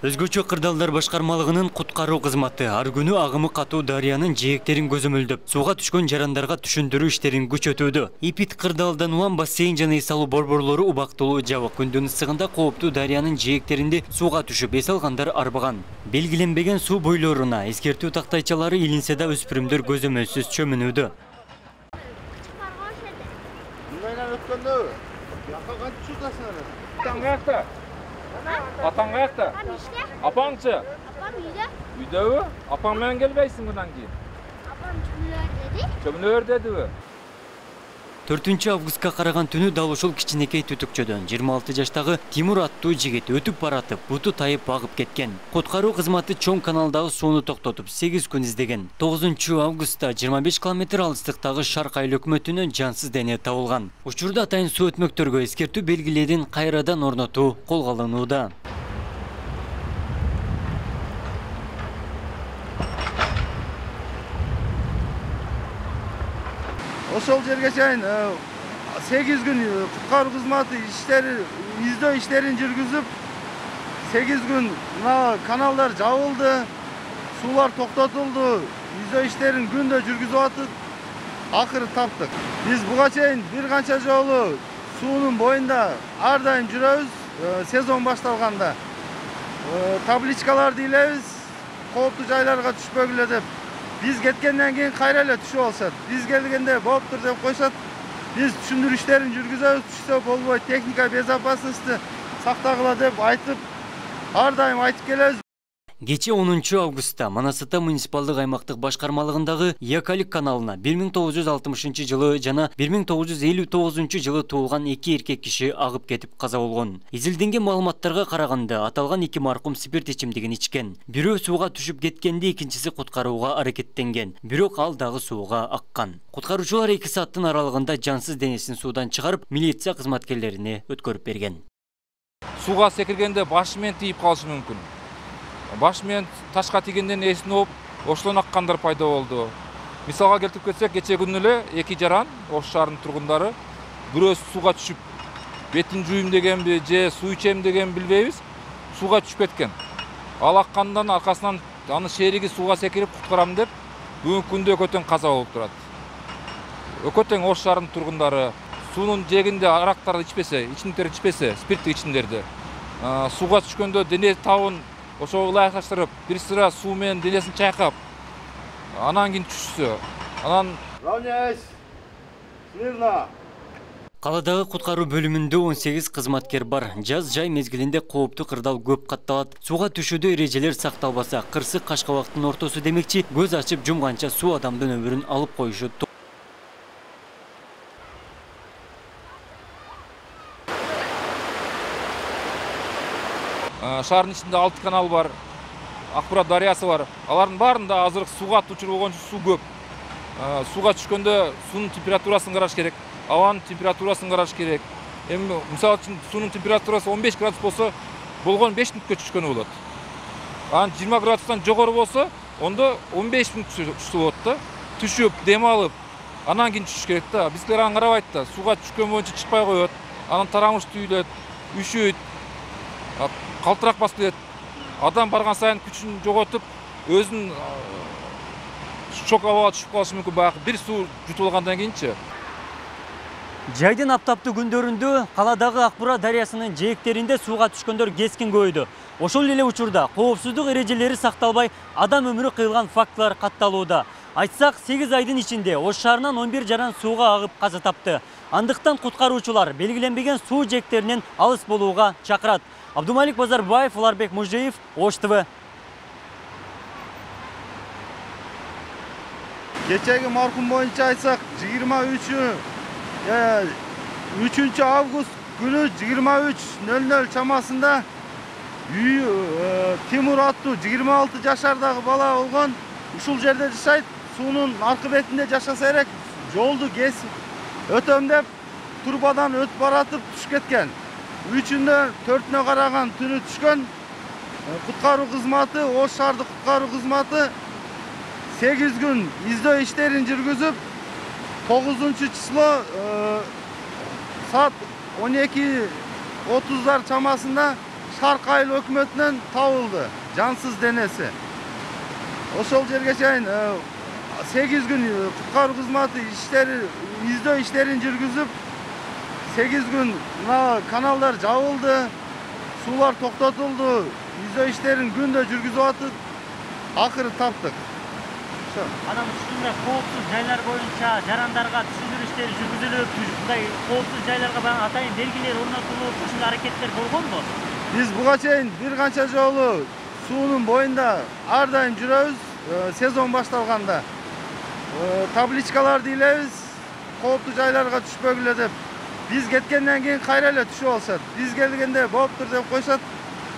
Өзгөчө кырдаалдар башкармалыгынын куткаруу кызматы ар күнү агымы катуу дарыянын жээктерин көзөмөлдөп, сууга түшкөн жарандарга түшүндүрүү иштерин күчөтүүдө. Ипит кырдаалдан улам бассейн жана эс алуу борборлору убактылуу жабык. Күндүн ысыгында кооптуу дарыянын жээктеринде сууга түшүп, эс алгандар арбаган. Белгиленбеген суу бойлоруна эскертүү тактайчалары илинсе да өспүрүмдөр көзөмөлсүз чөмүнүүдө. Атаң қаяқта? Апаңчы? Апам үйде. Үйдеуі? Апаң мен келбейсің бұдан кейін? Апам чөмүлөр dedi. Чөмүлөр деді. 4 августка караган түнү дал ушул кичинекей түтүкчөдөн 26 жаштагы Тимур аттуу жигит өтүп баратып, буту тайып багып кеткен. Куткаруу кызматы чоң каналдагы сууну токтотуп 8 күн издеген. 9 августта 25 километр алыстыктагы Шарк айыл өкмөтүнөн жансыз дене табылган. Учурда атайын суу өтмөктөргө эскертүү белгилерин кайрадан орнотуу колго алынууда. Ошол жерге чейин 8 күн куткаруу кызматы издөө иштерин жүргүзүп, 8 күн каналдар жабылды, суулар токтотулду, издөө иштерин күндө жүргүзүп атып, акыры таптык. Биз буга чейин бир канча жолу суунун боюнда ар дайым жүрөбүз, сезон башталганда. Табличкаларды илебиз, кооптуу жайларга түшпөгүлө деп. Biz кеткенден кийин кайра эле түшүп алышат. Биз келгенде болуптур деп койшот. Биз түшүндүрүү иштерин жүргүзөбүз, түшсө болбойт, техника безопасности сактагыла деп айтып, ар дайым айтып келебиз. Кече 10 августта Манас Ата муниципалдык аймактык башкармалыгындагы Якалик каналына 1960 жылы жана 1959 жылы туулган 2 эркек киши агып кетип каза болгон. Изилденген маалыматтарга караганда аталган 2 маркум спирт ичимдигин ичкен. Бирөө сууга түшүп кеткенде, экинчиси куткарууга аракеттенген. Бирок ал дагы сууга аккан. Куткаруучулар 2 сааттын аралыгында жансыз денесин суудан чыгарып, милиция кызматкерлерине өткөрүп берген. Сууга секиргенде башы менен тийип калышы мүмкүн. Баш менен ташка тигенден эсин ооп, ошолон аккандар пайда болду. Мисалга келтирип кетсек, кече күнү эле 2 жаран Ош шаарынын тургундары бирөөсү сууга түшүп, бетин жуйм дегенби, же суу ичем деген билбейбиз, сууга түшүп кеткен. Ал аккандан аркасынан аны шериги сууга секирип куткарам деп, бүгүнкү күндө өкөтөң каза болуп турат. Өкөтөң Ош шаарынын тургундары суунун жээгинде арактарды ичпесе, ичимдиктерди ичпесе, спирттик ичимдерди, сууга түшкөндө дене табын ошого ылайыкташтырып, бир сыра суу менен денесин чайкап, анан кийин түшсө, анан Каладагы куткаруу бөлүмүндө 18 кызматкер бар. Жаз жай мезгилинде кооптуу кырдаал көп катталат. Сууга түшүүдө эрежелер сакталбаса, кырсык кашкабактын ортосу демекчи, көз ачып жумганча суу адамдын өмүрүн алып коюшу. Шаардын ичинде 6 канал бар, Акбура дарыясы бар. Алардын баарында азыр сууга тучур болгончу суу көп. Сууга түшкөндө суунун температурасын караш керек, абанын температурасын караш керек. Эми мисалы үчүн суунун температурасы 15 градус болсо, болгон 5 мүнөткө түшкөнү болот. Анан 20 градустан жогору болсо, ондо 15 мүнөт түшсө болот да. Түшүп, дем алып, анан кийин түшүш керек да. Бизлер аны карабайт да. Сууга түшкөн боюнча чыкпай коет, анан тарамыш түйүлөт, үшүйт, калтырак басып кетет. Адам барган сайын күчүн жоготуп, өзүн шок абалга түшүп калышы мүмкүн. Баягы бир суу жутуп алгандан кийинчи. Жайдын аптаптуу күндөрүндө каладагы Акбура дарыясынын жээктеринде сууга түшкөндөр кескин көбөйдү. Ошол эле учурда коопсуздук эрежелери сакталбай, адам өмүрү кыйылган фактылар катталууда. Айтсак, 8 айдын ичинде Ош шаарынан 11 жаран сууга агып каза тапты. Андыктан куткаруучулар белгиленбеген суу жээктеринен алыс болууга чакырат. Абдумалик Базарбаев, Уларбек Мужеев, Ош ТВ. Кечеги маркум боюнча айтсак, 3 август күнү 23:00 чамасында Тимур аттуу 26 жашардагы бала болгон. Ушул жерде жашайт, суунун аркы бетинде жашаса керек, жолду кесип өтөм деп турбадан өтүп баратып түшүп кеткен. 3-ндө 4-нө караган түнү түшкөн. Куткаруу кызматы, Ош шаардык куткаруу кызматы 8 күн издөө иштерин жүргүзүп, 9-число saat 12:30'lar çamasında Şark Ayıl hökümetinden табылды жансыз денеси. Ошол жерге чейин 8 gün куткаруу кызматы издөө иштерин жүргүзүп, 8 gün kanallar жабылды, суулар токтотулду, издөө иштерин күндө жүргүзүп атып, акыры таптык. Анан ушундай коопсуз жайлар боюнча жарандарга түшүндүрүү иштери жүргүзүлүп, мындай коопсуз жайларга баягы атайын белгилер орнотулуп, ушундай аракеттер болгонбу? Биз буга чейин бир канча жолу суунун боюнда ар дайым жүрөбүз. Сезон башталганда табличкаларды илебиз, кооптуу жайларга түшпөгүлө деп. Биз кеткенден кийин кайра эле түшүп алышат. Биз келгенде болуптур деп койшот.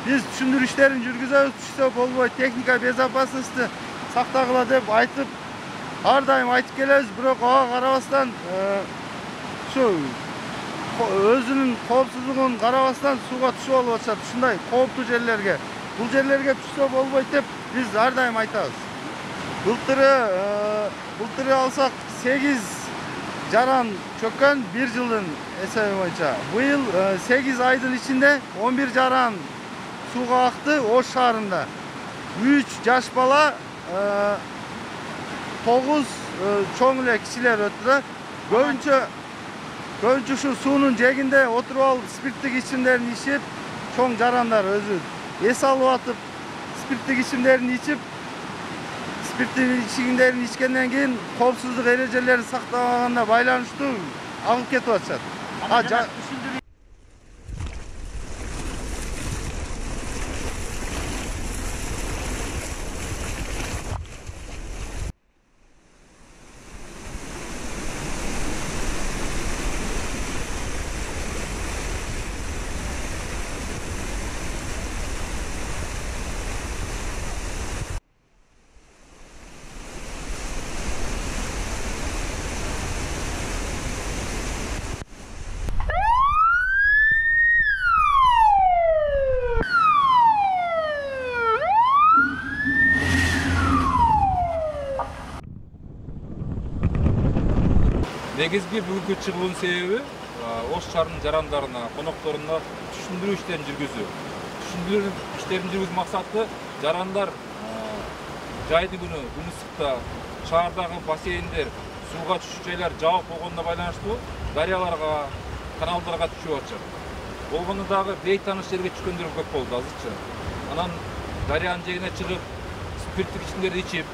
Биз түшүндүрүү иштерин жүргүзөбүз, түшсө болбойт, техника безопасности сактагыла деп айтып, ар дайым айтып келебиз, бирок ага карабастан ушу өзүнүн коопсуздугун карабастан сууга түшүп алып атышат. Ушундай кооптуу жерлерге, бул жерлерге түшсө болбойт деп биз ар дайым айтабыз. Былтыры алсак 8 жаран чөккөн 1 жылдын эсеби боюнча. Быйыл 8 айдын ичинде 11 жаран сууга акты Ош шаарында. 3 жаш бала, 9 чоң эле кичилер өттү да. Көбүнчө ушу суунун жээгинде отуруп алып спирттик ичимдерин ичип, чоң жарандар өзү эс алып атып, спирттик ичимдерин ичип, спирттик ичимдерин ичкенден кийин коопсуздук эрежелерин сактабаганда байланыштуу агып кетип атышат. Негизги бүгүнкү чыгуунун себеби Ош шаарынын жарандарына, конокторуна түшүндүрүү иштерин жүргүзүү. Түшүндүрүү иштерин жүргүзүү максаты жарандар жайды күнү ысыкта шаардагы бассейндер, сууга түшүү жайлар жабык болгонуна байланыштуу дарыяларга, каналдарга түшүп атышат. Болгону дагы бейтааныш жерге түшкөндөр көп болду азырчы. Анан дарыянын жээгине чыгып, спирттик ичимдерди ичип,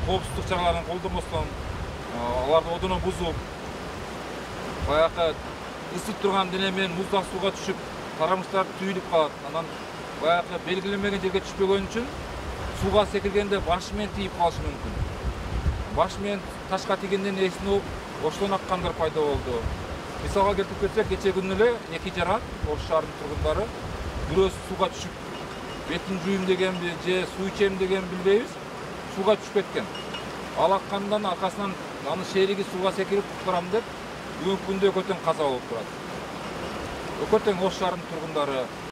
коопсуздук чараларын колдонбостон аларды одуна бузуп, баягы ысып турган дене менен муздак сууга түшүп, тарамыштар түйүлүп калат. Анан баягы белгиленмеген жерге түшпөгөн үчүн сууга секиргенде башы менен тийип калышы мүмкүн. Башы менен ташка тийгенден эсин угуп, ошдон аккандар пайда болду. Мисалга келтирип кетсек, кече күнү эле 2 жаран Ош шаарынын тургундары бирөөсү сууга түшүп, бетин жуйм дегенби, же суу ичем деген билбейбиз, сууга түшүп кеткен. Ал аккандан аркасынан анын шериги сууга секирип куткарам деп бүгүнкү күндө экөө тең каза болуп турат. Экөө тең Ош шаарынын тургундары